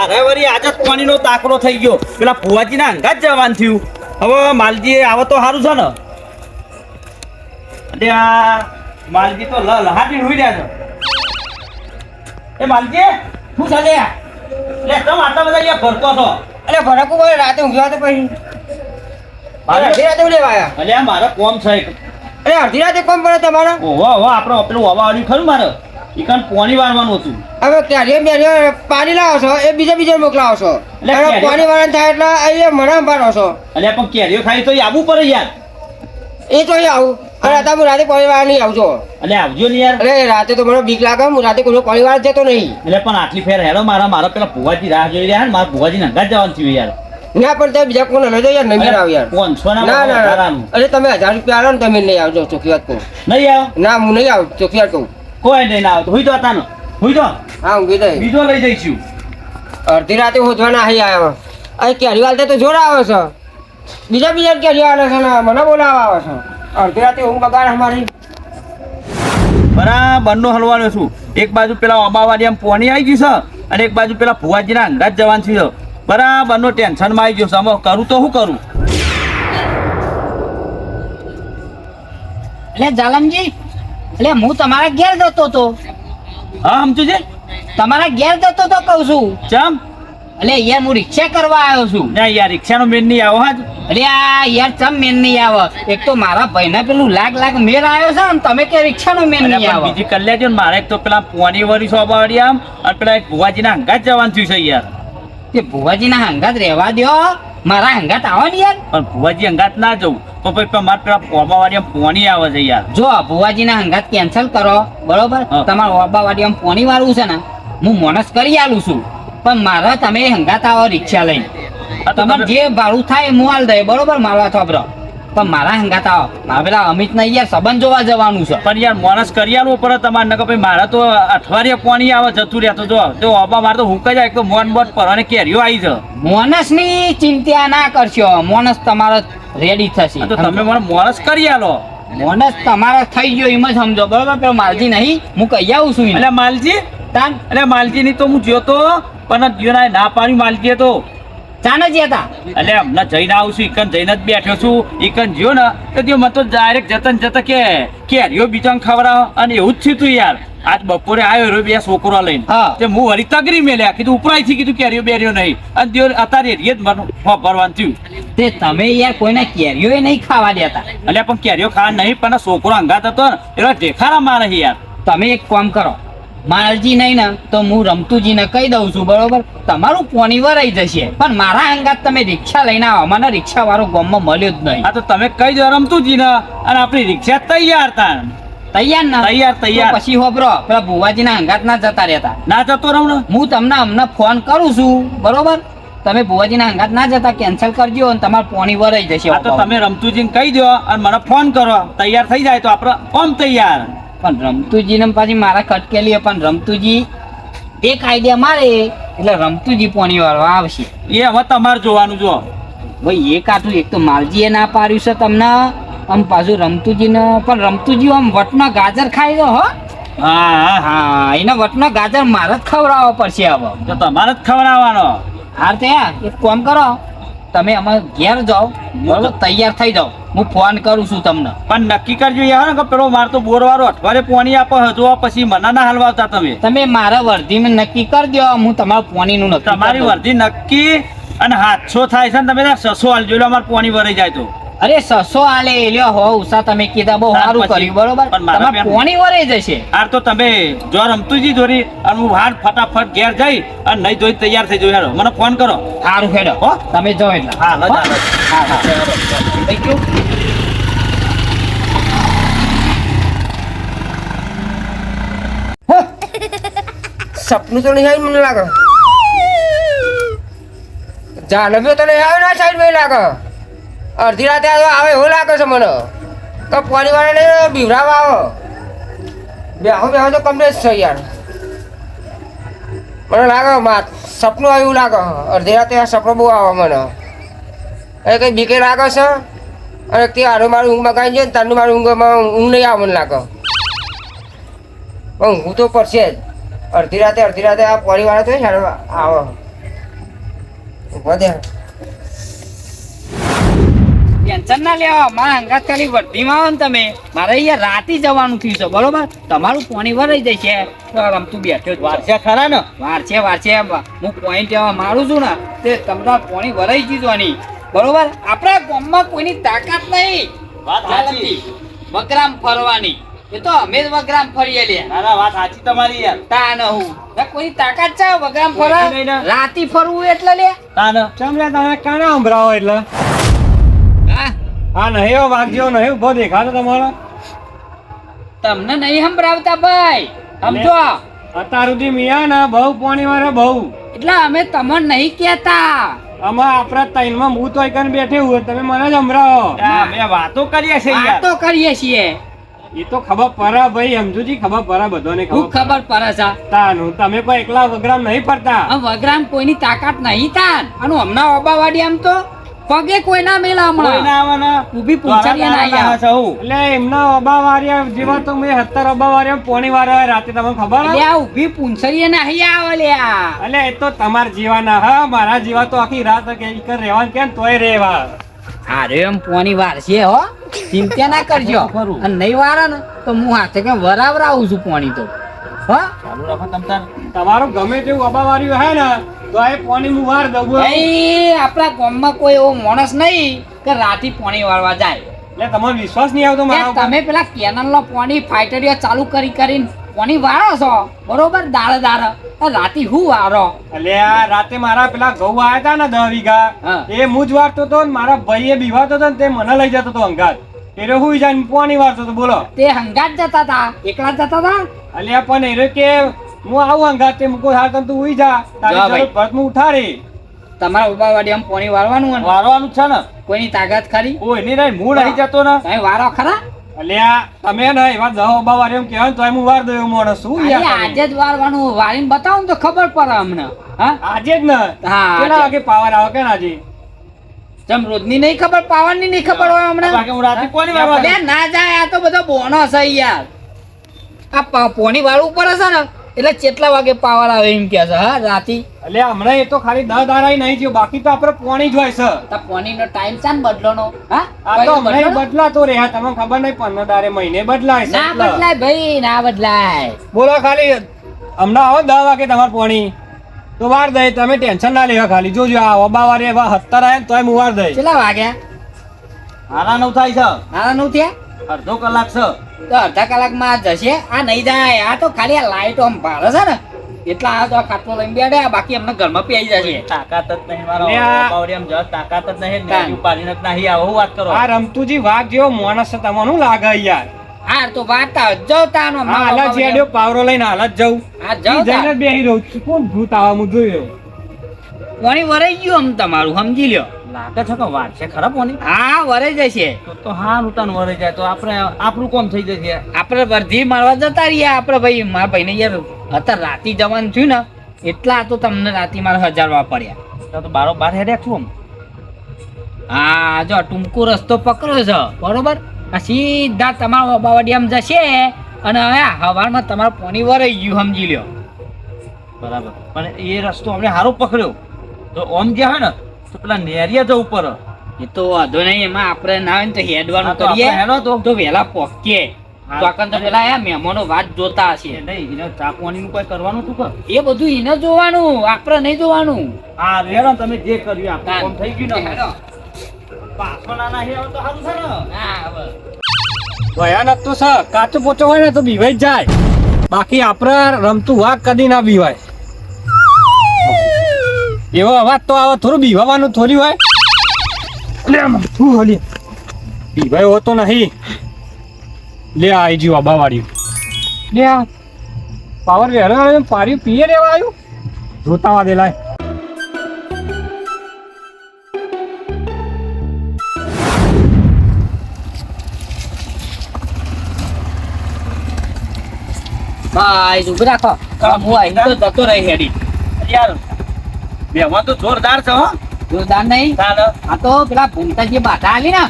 અરે વળી આજે પાણીનો તાકરો થઈ ગયો પેલા ફુવાજીના અંગાત જવાન થયું હવે માલજી આવે તો સારું છે ને અને આ માલજી તો લહાટી હોઈ રહ્યા છે એ માલજી શું ચાલે લે તમે આટલા બધા અહીંયા ભરતો છો અરે ભરકું બોલે રાતે ઊંઘ્યા તો પછી અડધી રાતે લેવા આવ્યા અલ્યા મારે કોમ છે અરે અડધી રાતે કોમ પડે તમારે ઓહો આપણે પેલું વાવાળ્યું ખરું મારે ઈકન પાણી વાળવાનું હતું હવે ક્યારે પાણી લાવો છો એ બીજા મોકલાવો છો એટલે પાણી વાળવાનું થાય એટલે અહીંયા મને સંભાળો છો અલ્યા પણ કેરીઓ ખાઈ તો આવવું પડે યાર એ તો અહીં આવું અને અત્યારે હું રાતે પાણી વાળા નહીં આવજો એટલે આવજો ને યાર અરે રાતે તો મને બીક લાગે હું રાતે કોઈ પાણી વાળા જતો નહીં એટલે પણ આટલી ફેર હેડો મારા પેલા ભુવાજી રાહ જોઈ રહ્યા ને મારા ભુવાજી અંગાત જવાનું થયું યાર ના પણ તમે બીજા કોને લઈ જાઓ યાર નહીં આવ યાર 500 ના અરે તમે 1000 રૂપિયા આલો ને તમે નહીં આવજો ચોખ્ખી વાત કહું નહીં આવ ના હું નહીં આવું ચોખ્ખી વાત કહું કોઈ નહીં ના આવતો હુઈ તો હતા ને હુઈ તો હા હું કીધું બીજો લઈ જઈશું અડધી રાતે હોધવાના અહીં આવ્યા અહીં કેરી વાળતા તો જોર આવે છે બીજા કેરી આવે છે ને મને બોલાવા આવે છે અડધી રાતે ઊંઘ બગાડ અમારી બરાબરનો હલવાનો છું એક બાજુ પેલા અબાવાડી આમ પોણી આવી ગયું છે અને એક બાજુ પેલા ભુવાજીના અંગાત જવાન છે બરાબરનો ટેન્શનમાં આવી ગયો છે આમાં કરું તો શું કરું એટલે જાલમજી એટલે હું તમારા ઘેર જતો હતો હા સમજુ છે તમારા ઘેર જતો તો કહું છું ચમ એટલે યાર હું રિક્ષા કરવા આવ્યો છું ના યાર રિક્ષાનો મેન નહીં આવો હા એટલે આ યાર ચમ મેન નહીં આવે એક તો મારા ભાઈને પેલું લાખ મેર આવ્યો છે ને તમે કે રિક્ષાનો મેન નહીં આવે બીજી કરી લેજો ને મારે એક તો પેલા પોણી વરી સોબાવાડી આમ અને પેલા એક ભુવાજીના અંગાત જવાનું થયું છે યાર તે ભુવાજીના હંગાત રહેવા દો મારા હંગાત આવો ને યાર પણ ભુવાજી અંગાત ના જવું તો પછી મારે પેલા ઓબાવાડી આમ પોણી આવે છે યાર જો ભુવાજીના હંગાત કેન્સલ કરો બરોબર તમારા ઓબાવાડી આમ પોણી વાળું છે ને હું મોનસ કરી આલું છું પણ મારા તમે હંગાત આવો રિક્ષા લઈને તમારે જે ભાડું થાય હું હાલ દે બરોબર મારવા થોબરો પણ મારા હંગાત આવો મારા પેલા અમિત ને યાર સંબંધ જોવા જવાનું છે પણ યાર મોનસ કરી આલવું પડે તમારે નકર ભાઈ મારા તો અઠવાડિયે પોણી આવે જતું રહેતો જો ઓબા મારે તો હુંક જ એક તો મોન બોટ પર અને કેરીઓ આવી છે મોનસ ની ચિંતા ના કરશો મોનસ તમારો રેડી થશે તો તમે મને મોનસ કરી આલો મોનસ તમારો થઈ ગયો એમ જ સમજો બરોબર પેલો માલજી નહીં હું કહી આવું છું એટલે માલજી તાન એટલે માલજી ની તો હું જોતો પણ જીવના ના પાડ્યું માલજીએ તો ચાને જ હતા એટલે હમણાં જઈને આવું છું ઈકન જઈને જ બેઠો છું ઈકન જ્યો ને તો તે મને તો ડાયરેક્ટ જતા કે કેરીઓ બીજા ખવડાવો અને એવું જ થયું યાર આજ બપોરે આવ્યો રહ્યો બે છોકરો લઈને તે હું વળી તગરી મેલ્યા કીધું ઉપરાય થી કીધું કેરીઓ બેરીઓ નહીં અને તે અત્યારે જ મને ભરવાનું થયું તે તમે યાર કોઈને કેરીઓ નહીં ખાવા દેતા એટલે પણ કેરીઓ ખાવા નહીં પણ છોકરો અંગાત હતો ને એનો ઢેખારા મારે યાર તમે એક કામ કરો માલજી નહીં ને તો હું રમતુજીને કહી દઉં છું બરોબર તમારું પોણી વરાઈ જશે પણ મારા અંગાત તમે રિક્ષા લઈને આવો મને રિક્ષા વાળો ગામમાં મળ્યો જ નહીં હા તો તમે કહી દો રમતુજીને અને આપણી રિક્ષા તૈયાર હતા તૈયાર ના તૈયાર પછી હોબરો પેલા ભુવાજીના અંગાત ના જતા રહેતા ના જતો રહું ને હું તમને હમણાં ફોન કરું છું બરોબર તમે ભુવાજીના અંગાત ના જતા કેન્સલ કરજો અને તમારું પોણી વરાઈ જશે તો તમે રમતુજીને કહી દો અને મને ફોન કરો તૈયાર થઈ જાય તો આપણે ઓમ તૈયાર પણ રમતુજીને પાછી મારા ખટકેલી પણ રમતુજી એક આઈડિયા મારે એટલે રમતુજી પોણી વાળવા આવશે એ હવે તમારે જોવાનું જો ભાઈ એક આટલું એક તો માલજીએ ના પાડ્યું છે તમને આમ પાછું રમતુજીને પણ રમતુજી આમ વટનો ગાજર ખાઈ દો હો હા એને વટનો ગાજર મારે જ ખવડાવવો પડશે હવે તો તમારે જ ખવડાવવાનો હાર તે એક કામ કરો તમે અમારે ઘેર જાઓ બરોબર તૈયાર થઈ જાઓ હું ફોન કરું છું તમને પણ નક્કી કરજો યાર કે પેલો માર તો બોર વાળો અઠવાડિયે પોણી આપો હજુ પછી મને ના હલવાતા તમે મારા વર્ધીમાં નક્કી કરી દો હું તમારું પોણીનું નક્કી તમારી વર્ધી નક્કી અને 700 થાય છે ને તમે 600 હાલ જોઈ લો અમારે પોણી ભરાઈ જાય તો અરે 600 આલે લ્યો હો ઉષા તમે કીધા બહુ સારું કર્યું બરોબર તમારે પોણી વરાઈ જશે હાર તો તમે જો રમતુજી જોરી અને હું હાર ફટાફટ ઘેર જઈ અને નહીં જોઈ તૈયાર થઈ જવું હેડો મને ફોન કરો સારું હેડો હો તમે જાઓ એટલે હા થેન્ક યુ સપનું તો નહીં આવ્યું મને લાગે જાનવ્યો તો નહીં આવ્યો ને સાઈડ માં લાગે અડધી રાતે આવે એવું લાગે છે મને તો પરિવારને બીવરાવા આવો બેહો તો કમ્પ્લેટ છે યાર મને લાગે સપનું આવ્યું લાગે અડધી રાતે આ સપનું બહુ આવે મને એ કંઈ બીકે લાગે છે અને તે હારું મારું ઊંઘ મગાવી છે ને તારું મારું ઊંઘ નહીં આવે મને લાગે પણ ઊંઘું તો પડશે જ અડધી રાતે આ પરિવાર તો આવે ઉભો દે. ટેન્શન ના લેવા મારા અંગાત ખાલી વર્ધીમાં આવો ને તમે મારે અહીંયા રાતે જવાનું થયું છે બરોબર તમારું પાણી વરાઈ જશે તો રમતું બેઠો જ વારસ્યા ખરા ને વારસે હું પોઈન્ટ એવા મારું છું ને તે તમારા પાણી વરાઈ જીધવાની બરોબર આપણા ગામમાં કોઈની તાકાત નહીં વાત સાચી. વગરામ ફરવાની એ તો અમે જ વગરામ ફરીએ લે ના ના વાત સાચી તમારી યાર. તા ન હું કોઈની તાકાત છે વગરામ ફરવા કોઈની નહીં ને. રાતે ફરવું એટલે લે તાન ચમ લે તમે કાના સંભળાવો એટલે હા આ નહીં એવો વાઘ નહીં ઉભો દેખાતો તમારો તમને નહીં સંભળાવતા ભાઈ સમજો અત્યાર સુધી મિયા ને બહુ પાણી વાળા બહુ એટલે અમે તમને નહીં કહેતા આમાં આપણા તૈનમાં હું તો એકન બેઠે હું તમે મને જ સંભળાવો અમે વાતો કરીએ છે આ યાર. તો કરીએ છીએ એ તો ખબર પડે ભાઈ સમજુજી ખબર પડે બધાને હું ખબર ખબર પડે છે તાનું તમે કોઈ એકલા વગરામ નહીં ફરતા આ વગરામ કોઈની તાકાત નહીં તાન અને હમણાં ઓબાવાડી આમ તો પગે કોઈ ના મેલા કોઈ હમણાં ના આવે ને. ઊભી પૂંછડીએ ના દ્વારા આવ્યા. સૌ. એટલે એમના અબા વાર્યા જેવા તો મેં 70 અબા વાર્યા પોણી વાળા રાતે તમને ખબર એટલે આ ઊભી પૂંછડીએ નહીં આવે લ્યા એટલે એ તો તમાર જીવા ના હા મારા જીવા તો આખી રાત રહેવાનું કેમ તોય રેવા અરે એમ પોની વાર છે હો ચિંતા ના કરજો ખરું. અને નહીં વારે ને તો હું હાથે કે વરાવરાવું છું પોણી તો હો ચાલુ રાખો તમ તાર. તમારું ગમે તેવું અબા વાર્યું હે ને તો આ પોણી હું વાર દઉં ભાઈ આપણા ગામમાં કોઈ એવો માણસ નહીં કે રાતે પોણી વાળવા જાય એટલે તમારો વિશ્વાસ નહીં આવતો મારા કે ઉપર? તમે પેલા કેનલનો પોણી ફાઈટરીઓ ચાલુ કરીને પોણી વાળો છો બરોબર દાડે રાતે હું વારો એટલે આ રાતે મારા પેલા ઘઉં આયા તા ને 10 વીઘા હા. એ હું જ વારતો તો ને મારા ભાઈએ બીવાતો તો ને તે મને લઈ જતો તો અંગાત એટલે હું જાય પોણી વારતો તો બોલો તે હંગાત જતા હતા એકલા જ જતા હતા અલ્યા પણ એ રહ્યો કે હું આવું અંગાત તે મૂકો હાર તને તું ઉઈ જા તારી જા ભાઈ. જરૂર ભરત હું ઉઠાડી તમારા ઉપાવાડી આમ પોણી વાળવાનું હોય ને, વારવાનું છે ને. કોઈની તાકાત ખરી કોઈ નહીં રહી મૂળ આવી જતો ને. તમે વારો ખરા અલ્યા તમે ને એવા 10 અબા વાર એમ કહેવાય ને તો હું વાર દઉં એવું માણસ શું અરે યાર તમે? આજે જ વારવાનું વારીને બતાવો ને તો ખબર પડે અમને હા આજે જ ને હા, કેટલા આજે. વાગે પાવર આવે કે ને આજે જેમ રોજની નહીં ખબર પાવાની નહીં ખબર હોય હમણાં બાકી હું રાતે કોની વારવા અરે ના જાય આ તો બધો બોનો છે યાર આ પોણી વાળું પડે છે ને એટલે કેટલા વાગે પાવર આવે એમ કે છે હા રાતી અલ્યા હમણાં એ તો ખાલી 10 દાડા નહીં થયો બાકી તો આપણે પોણી જ હોય છે તો પોણીનો ટાઈમ છે ને બદલોનો હા આ તો કયો હમણાં બદલો? બદલાતો રહે તમને ખબર નહીં 15 દાડે મહિને બદલાય છે ના એટલે. બદલાય ભાઈ ના બદલાય બોલો ખાલી હમણાં આવો 10 વાગે તમારે પોણી તો વાર દે તમે ટેન્શન ના લેવા ખાલી જોજો આ અબા વારે એવા 70 આયા ને તોય હું વાર દે કેટલા વાગ્યા હારા નવ થાય છે. મારા નું થયા અડધો કલાક છે. તો અડધા કલાકમાં આ જશે આ નહીં જાય આ તો ખાલી આ લાઈટો આમ ભારે છે ને એટલા આ તો આ ખાટલો લઈને બેઠે આ બાકી અમને ઘરમાં પી જશે તાકાત જ નહીં મારો અલ્યા. બાવળિયામાં જરા તાકાત જ નહીં ને તાન. હજુ પાડીને જ નહીં આવો. હું વાત કરો આ રમતુજી વાઘ જેવો માણસ છે તમને શું લાગે યાર હા તો વાર્તા જવતા નો હા હાલત જેડ્યો પાવરો લઈને હાલત જવું આ ઈ જવતા જઈને જ બેહી રહું છું કોણ ભૂત આવા હું જોયો પોણી વરાઈ ગયું આમ તમારું સમજી લ્યો લાગે છે કે વાત છે ખરા પોની હા વરાઈ જશે તો હા ઉતાન વરે જાય તો આપણે આપણું કોમ થઈ જશે. આપણે વર્ધી મારવા જતા રહીએ આપણે ભાઈ મારા ભાઈને યાર અત્યારે રાતી જવાનું થયું ને એટલા તો તમને રાતી મારે 1000 પડ્યા તો બારો બાર હેડ્યા છું આમ. હા જો ટૂંકો રસ્તો પકડ્યો છે બરોબર આ સીધા તમારા બાવાડિયામાં જશે અને હવે હવારમાં તમારું પોણી વરાઈ ગયું સમજી લ્યો બરાબર પણ એ રસ્તો અમને સારો પકડ્યો તો ઓમ ગયા હોય ને તો પેલા નેરિયા જવું પડે. એ તો વાંધો નહીં એમાં આપણે ના હોય ને તો હેડવાનું હા, તો આપણે કરીએ હેડો તો. તો વહેલા પહોંચીએ હા. તો આકન તો પેલા આ મહેમાનો વાત જોતા એ હશે નહીં એને ચા પાણીનું કોઈ કરવાનું તું કર. એ બધું એને જોવાનું આપણે નહીં જોવાનું હા રેડો તમે જે કર્યું આપણું તાન. કોમ થઈ ગયું ને હેડો. પાછો ના નાહી આવે તો સારું છે ને. હા હવે. ભયાનક તો છે કાચો પોચો હોય ને તો બીવાઈ જ જાય બાકી આપણે રમતું વાઘ કદી ના બીવાય એવો અવાજ તો આવે થોડું બીવાનું થોડી હોય લે આમાં શું હલી બીવાય હોતો નહીં લે આવી ગયું અબા વાળ્યું લે આ પાવર વેરો પાર્યું પીએ રેવા આવ્યું જોતા વા દે લાય ભાઈ ઉભી રાખો હું અહીં તો જતો રહી હેડી યાર બેહવા તો જોરદાર છે હો. જોરદાર નહીં તાન. આ તો પેલા ભૂમતા જે બાધા આલી ને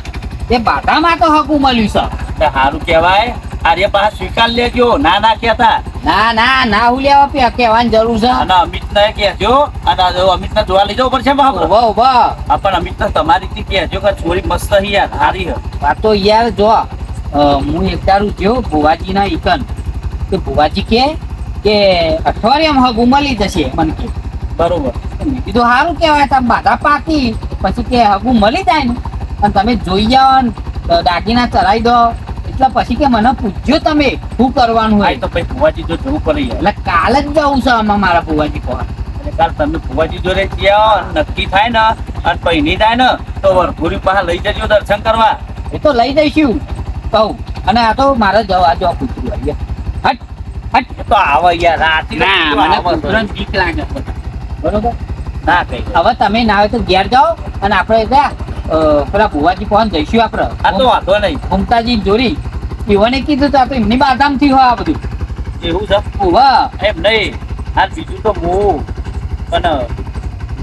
તે બાધામાં તો હકું મળ્યું છે તો સારું કહેવાય. આર્ય પાસે સ્વીકાર લેજો ના ના કહેતા ના હું લેવા પે કહેવાની જરૂર છે. અને અમિતને કહેજો અને અમિતને જોવા લઈ જવું પડશે બાપુ. ઉભા પણ અમિતને તમારી થી કહેજો કે છોરી મસ્ત હી યાર સારી હે. આ તો યાર જો હું એક દારૂ થયો ભુવાજી ના ઈકન કે ભુવાજી કે અઠવાડિયામાં હગું મળી જશે મને કે બરોબર. મેં કીધું સારું કહેવાય તમે બાધા પાકી પછી કે હગું મળી જાય ને અને તમે જોઈ જાઓ ને દાગીના ચડાવી દો એટલે પછી કે મને પૂછજો તમે શું કરવાનું હા, હોય. તો ભાઈ ફુવાજી જો જવું પડે યાર. એટલે કાલ જ જવું છે આમાં મારા ભુવાજી પર. એટલે કાલ તમે ફુવાજી જોડે ગયા નક્કી થાય ને અને પછી નહીં થાય ને તો વરઘોડી પાસે લઈ જજો દર્શન કરવા. એ તો લઈ જઈશું કહું. અને આ તો મારે જવા જો કૂતરું આવી હટ હટ. એ તો આવે યાર રાતે ના મને કૂતરાને બીક લાગે બરોબર. ના કઈ હવે તમે ના આવે તો ઘેર જાઓ અને આપણે ગયા પેલા ભુવાજી પહોંચ જઈશું આપણે. આ તો વાંધો નહીં. મમતાજી જોડી એઓને કીધું તો આ તો એમની બાધામ થી હોય આ બધું. એવું છે વાહ એમ નહીં. આ બીજું તો હું પણ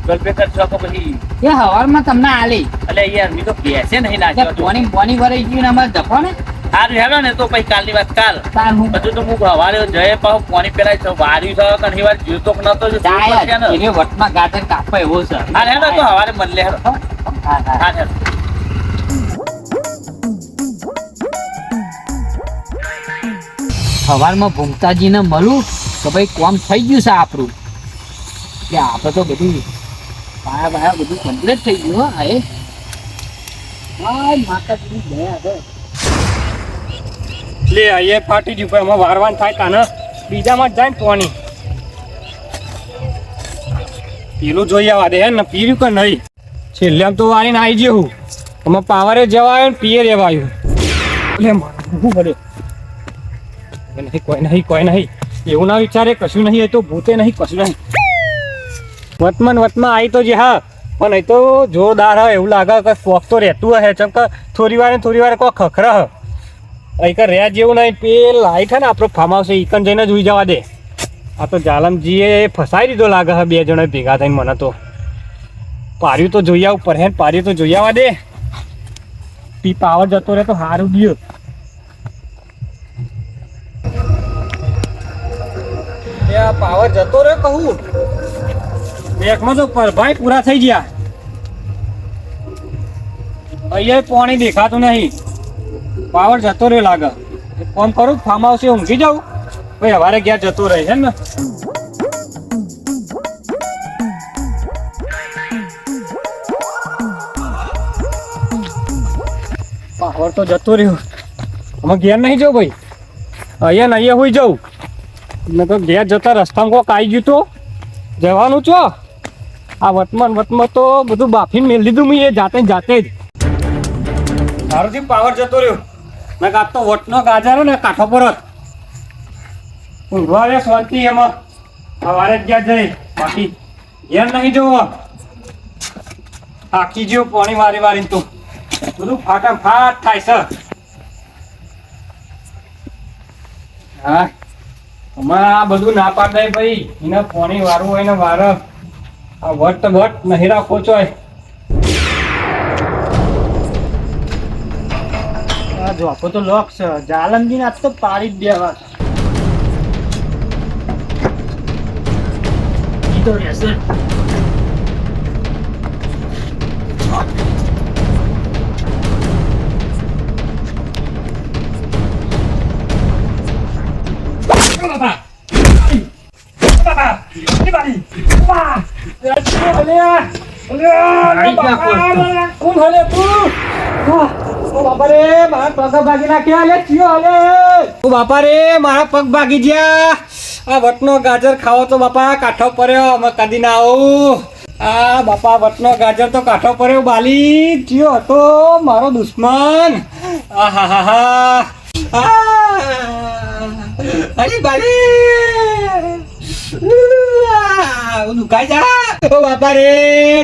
ગૂગલ પે કરશો કે પછી એ હવારમાં તમને આલી એટલે યાર મેં તો પૈસે નહીં નાખ્યો હતો. પોની પોની વરાઈ ગયું ને અમારે જપો ને સારું હેડો ને તો પછી કાલની વાત કાલ. તાર હું બધું તો હું હવારે જઈએ પાછું પાણી પેલા વાર્યું છે ઘણી વાર જીવતો કે નતો જો જોવું પડશે ને. એને વટમાં ગાજર કાપવા એવો છે. હા હેડો તો હવારે મળે હેડો. હા, હા. હા હેડો. સવારમાં ભૂમતાજીને મળું તો ભાઈ કોમ થઈ ગયું છે આપણું કે આપણે તો બધું પાયા બાયા બધું કમ્પ્લીટ થઈ ગયું હો. હા એ માતાજીની દયા છે. લે અહીંયા ફાટી ગયું પણ એમાં વારવાન થાય તાને બીજામાં જ જાય ને પાણી પેલું જોઈ આવવા દે ને પીર્યું કે નહીં. છેલ્લે આમ તો વારીને આવી ગયું એમાં પાવરે જવા આવ્યો ને પીએ રેવાયું. એટલે મારું પડે નહીં કોઈ નહીં એવું ના વિચારે કશું નહીં. એ તો ભૂતે નહીં કશું નહીં. વતમાં આવી તો જે હા પણ એ તો જોરદાર હ એવું લાગે કે શોખ તો રહેતું હશે ચમ કે થોડી વાર કોઈ ખખરા હ અહીં રહ્યા જેવું નહીં. પેલ લાઈટ હે ને આપણો ફાર્મ હાઉસ ઈકન જઈને જોઈ જવા દે. આ તો જાલમજીએ ફસાઈ દીધો લાગે હે બે જણા ભેગા થઈને. મને તો પાર્યું તો જોઈ આવું પર હે પાર્યું તો જોઈ આવવા દે. પી પાવર જતો રહે તો સારું ગયો. પાવર જતો રહ્યો કહું બેકમાં તો ભાઈ પૂરા થઈ ગયા. અહીંયા પાણી દેખાતું નહીં. પાવર જતો રહ્યો લાગે. ફોન કરું ફાર્મ હાઉસ ઊંઘી જાઉં ભાઈ હવારે ગયા જતો રહે છે ને. પાવર તો જતો રહ્યો. અમે ઘેર નહીં જાઉં ભાઈ અહીંયા ને અહીંયા હોઈ જાઉં. મેં તો ઘેર જતા રસ્તામાં કોક આવી ગયું તો જવાનું છો. આ વટમાં તો બધું બાફીને મેળ લીધું મેં એ જાતે જ. સારુંથી પાવર જતો રહ્યો. મેં કાપ તો વટનો ગાજર ને કાંઠો પર જ ઊંઘવા રે શાંતિ એમાં સવારે જ ગયા જઈ. બાકી ઘેર નહીં જવો. થાકી ગયો પાણી વારીને તો બધું ફાટાફાટ થાય છે. હા અમારે આ બધું ના પાડે ભાઈ. એને પાણી વારવું હોય ને વાર. આ વટ નહીં રાખો ચોય. જોપો તો લોક છે. જાલમજી આજ તો પાડી જ દેવા. ઈ તો રહેશે. બાપા રે મારા પગ ભાગી ગયા. આ વટનો ગાજર ખાવો તો બાપા કાઠો પડ્યો. અમે કદી ના આવું. આ બાપા વટનો ગાજર તો કાઠો પડ્યો. બાલી જીઓ હતો મારો દુશ્મન. અરે બાલી દુખાઈ જા. ઓ બાપા રે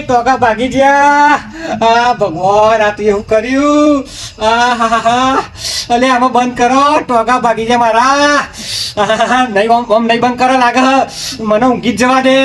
ટોકા ભાગી ગયા. આ ભગવાન આ તો એવું કર્યું. અલે આમાં બંધ કરો. ટોકા ભાગી જાય મારા. નહીં ઓમ નહીં બંધ કરો લાગે. મને ઊંઘી જ જવા દે.